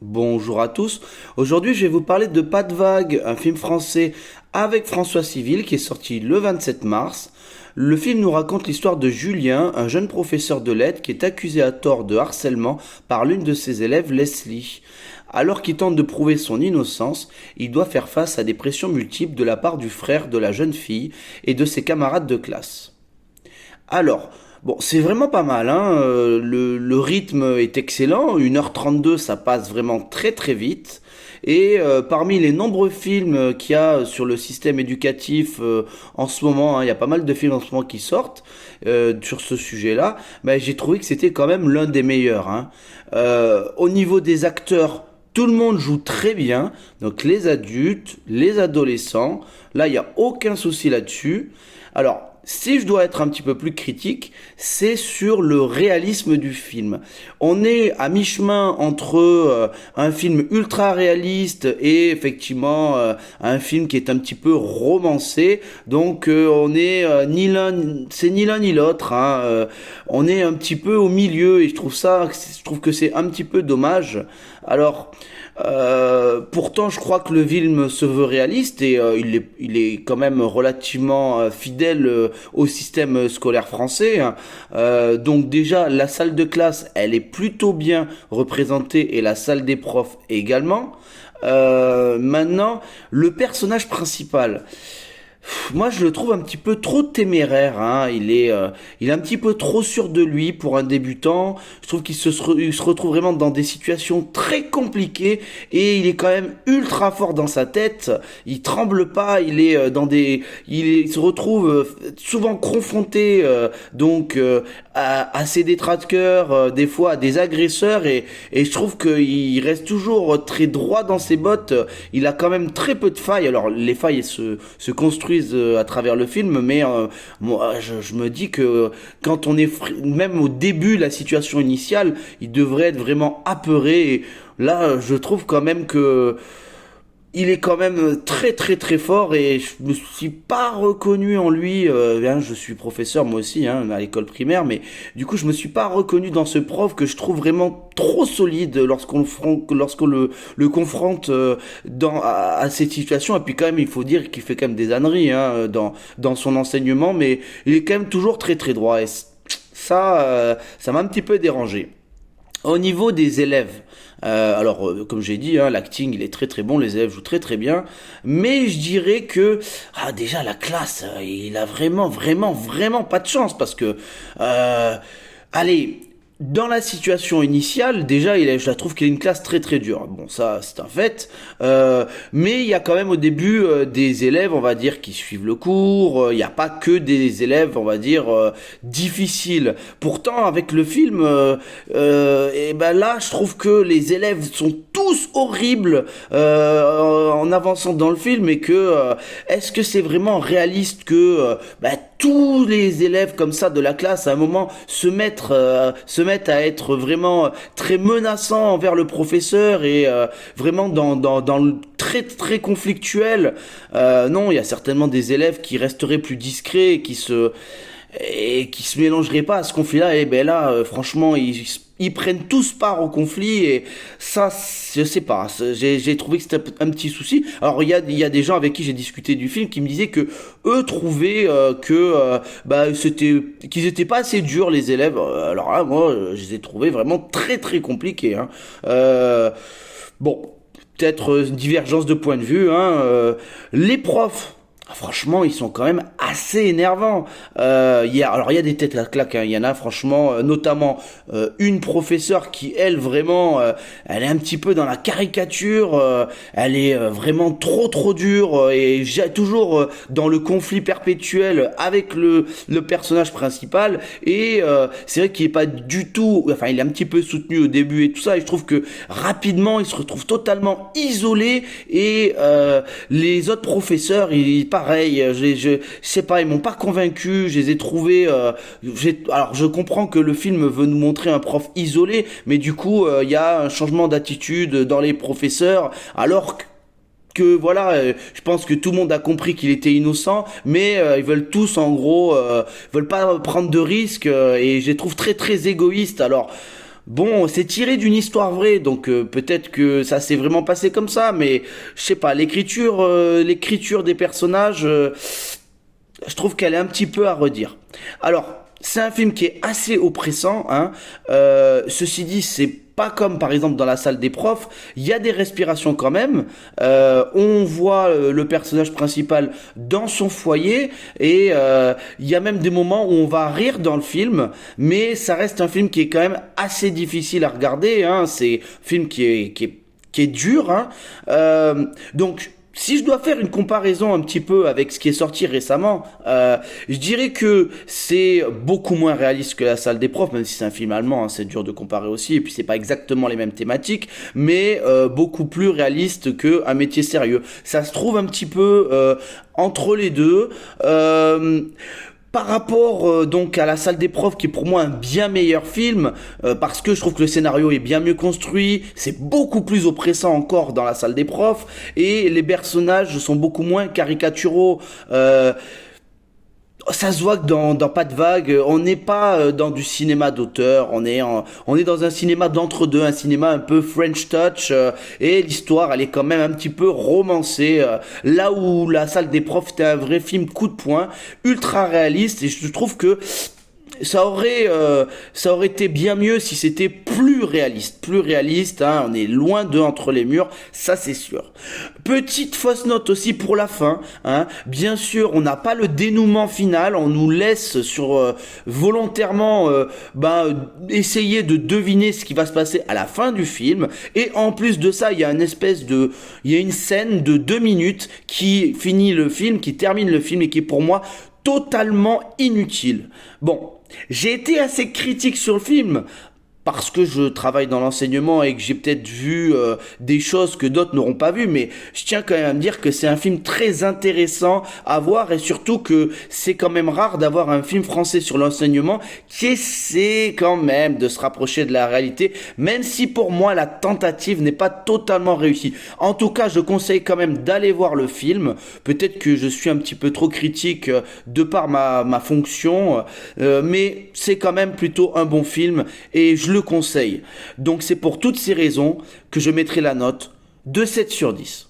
Bonjour à tous. Aujourd'hui, je vais vous parler de Pas de vague, un film français avec François Civil qui est sorti le 27 mars. Le film nous raconte l'histoire de Julien, un jeune professeur de lettres qui est accusé à tort de harcèlement par l'une de ses élèves, Leslie. Alors qu'il tente de prouver son innocence, il doit faire face à des pressions multiples de la part du frère de la jeune fille et de ses camarades de classe. Alors, bon, c'est vraiment pas mal, hein. Le rythme est excellent, 1h32, ça passe vraiment très très vite. Et parmi les nombreux films qu'il y a sur le système éducatif en ce moment, hein, il y a pas mal de films en ce moment qui sortent sur ce sujet-là, ben, j'ai trouvé que c'était quand même l'un des meilleurs, hein. Au niveau des acteurs, tout le monde joue très bien, donc les adultes, les adolescents, là il n'y a aucun souci là-dessus. Alors, si je dois être un petit peu plus critique, c'est sur le réalisme du film. On est à mi-chemin entre un film ultra réaliste et effectivement un film qui est un petit peu romancé. Donc on est c'est ni l'un ni l'autre, hein. On est un petit peu au milieu et je trouve que c'est un petit peu dommage. Alors pourtant, je crois que le film se veut réaliste et il est quand même relativement fidèle au système scolaire français, hein. Donc déjà, la salle de classe, elle est plutôt bien représentée et la salle des profs également. Maintenant, le personnage principal. Moi, je le trouve un petit peu trop téméraire, hein. Il est un petit peu trop sûr de lui pour un débutant. Je trouve il se retrouve vraiment dans des situations très compliquées et il est quand même ultra fort dans sa tête. Il tremble pas. Il se retrouve souvent confronté à ses détracteurs, des fois à des agresseurs et je trouve qu'il reste toujours très droit dans ses bottes. Il a quand même très peu de failles. Alors les failles se construisent à travers le film, mais moi je me dis que quand on est même au début, la situation initiale, il devrait être vraiment apeuré. Et là, je trouve quand même que il est quand même très très très fort et je me suis pas reconnu en lui. Hein, je suis professeur moi aussi, hein, à l'école primaire, mais du coup je me suis pas reconnu dans ce prof que je trouve vraiment trop solide lorsqu'on le confronte à cette situation. Et puis quand même il faut dire qu'il fait quand même des âneries, hein, dans son enseignement, mais il est quand même toujours très très droit et ça m'a un petit peu dérangé. Au niveau des élèves, comme j'ai dit, hein, l'acting il est très très bon, les élèves jouent très très bien, mais je dirais que déjà la classe, il a vraiment vraiment vraiment pas de chance parce que allez, dans la situation initiale, déjà, je la trouve qu'il a une classe très très dure. Bon, ça, c'est un fait. Mais il y a quand même au début des élèves, on va dire, qui suivent le cours. Il n'y a pas que des élèves, on va dire, difficiles. Pourtant, avec le film, et ben là, je trouve que les élèves sont tous horribles en avançant dans le film et que est-ce que c'est vraiment réaliste que tous les élèves comme ça de la classe à un moment se mettent à être vraiment très menaçants envers le professeur et vraiment dans le très très conflictuel. Non, il y a certainement des élèves qui resteraient plus discrets et qui se mélangeraient pas à ce conflit-là. Et ben là, franchement, ils prennent tous part au conflit et ça, je sais pas, j'ai trouvé que c'était un petit souci. Alors il y a des gens avec qui j'ai discuté du film qui me disaient que eux trouvaient qu'ils étaient pas assez durs les élèves. Alors là, moi, je les ai trouvés vraiment très très compliqués, hein. Bon, peut-être une divergence de point de vue, hein. Les profs. Franchement, ils sont quand même assez énervants. Il y a des têtes à claque, hein. Il y en a franchement, notamment une professeure qui, elle, vraiment, elle est un petit peu dans la caricature. Elle est vraiment trop trop dure et toujours dans le conflit perpétuel avec le personnage principal. Et c'est vrai qu'il est pas du tout, enfin, il est un petit peu soutenu au début et tout ça. Et je trouve que rapidement, il se retrouve totalement isolé et les autres professeurs, pareil, je sais pas, ils m'ont pas convaincu, je les ai trouvés alors je comprends que le film veut nous montrer un prof isolé, mais du coup, il y a un changement d'attitude dans les professeurs alors que voilà, je pense que tout le monde a compris qu'il était innocent, mais ils veulent tous en gros veulent pas prendre de risques et je les trouve très très égoïstes. Alors Bon, c'est tiré d'une histoire vraie, donc peut-être que ça s'est vraiment passé comme ça, mais je sais pas, l'écriture des personnages, je trouve qu'elle est un petit peu à redire. Alors, c'est un film qui est assez oppressant, hein. Ceci dit, c'est pas comme par exemple dans la salle des profs, il y a des respirations quand même. On voit le personnage principal dans son foyer et il y a même des moments où on va rire dans le film, mais ça reste un film qui est quand même assez difficile à regarder, hein. C'est un film qui est dur, hein. Donc si je dois faire une comparaison un petit peu avec ce qui est sorti récemment, je dirais que c'est beaucoup moins réaliste que La Salle des Profs, même si c'est un film allemand, hein, c'est dur de comparer aussi, et puis c'est pas exactement les mêmes thématiques, mais beaucoup plus réaliste que Un métier sérieux. Ça se trouve un petit peu entre les deux. Par rapport donc à La Salle des Profs, qui est pour moi un bien meilleur film, parce que je trouve que le scénario est bien mieux construit, c'est beaucoup plus oppressant encore dans La Salle des Profs, et les personnages sont beaucoup moins caricaturaux. Ça se voit que dans Pas de vague, on n'est pas dans du cinéma d'auteur, on est dans un cinéma d'entre-deux, un cinéma un peu French touch, et l'histoire elle est quand même un petit peu romancée, là où La Salle des Profs était un vrai film coup de poing, ultra réaliste, et je trouve que ça aurait été bien mieux si c'était plus réaliste, hein, on est loin de Entre les murs, ça c'est sûr. Petite fausse note aussi pour la fin, hein, bien sûr on n'a pas le dénouement final, on nous laisse sur volontairement essayer de deviner ce qui va se passer à la fin du film, et en plus de ça il y a une scène de 2 minutes qui finit le film, qui termine le film et qui est pour moi totalement inutile. Bon, j'ai été assez critique sur le film parce que je travaille dans l'enseignement et que j'ai peut-être vu des choses que d'autres n'auront pas vues, mais je tiens quand même à me dire que c'est un film très intéressant à voir, et surtout que c'est quand même rare d'avoir un film français sur l'enseignement qui essaie quand même de se rapprocher de la réalité, même si pour moi la tentative n'est pas totalement réussie. En tout cas, je conseille quand même d'aller voir le film. Peut-être que je suis un petit peu trop critique de par ma fonction, mais c'est quand même plutôt un bon film et je le conseille. Donc c'est pour toutes ces raisons que je mettrai la note de 7 sur 10.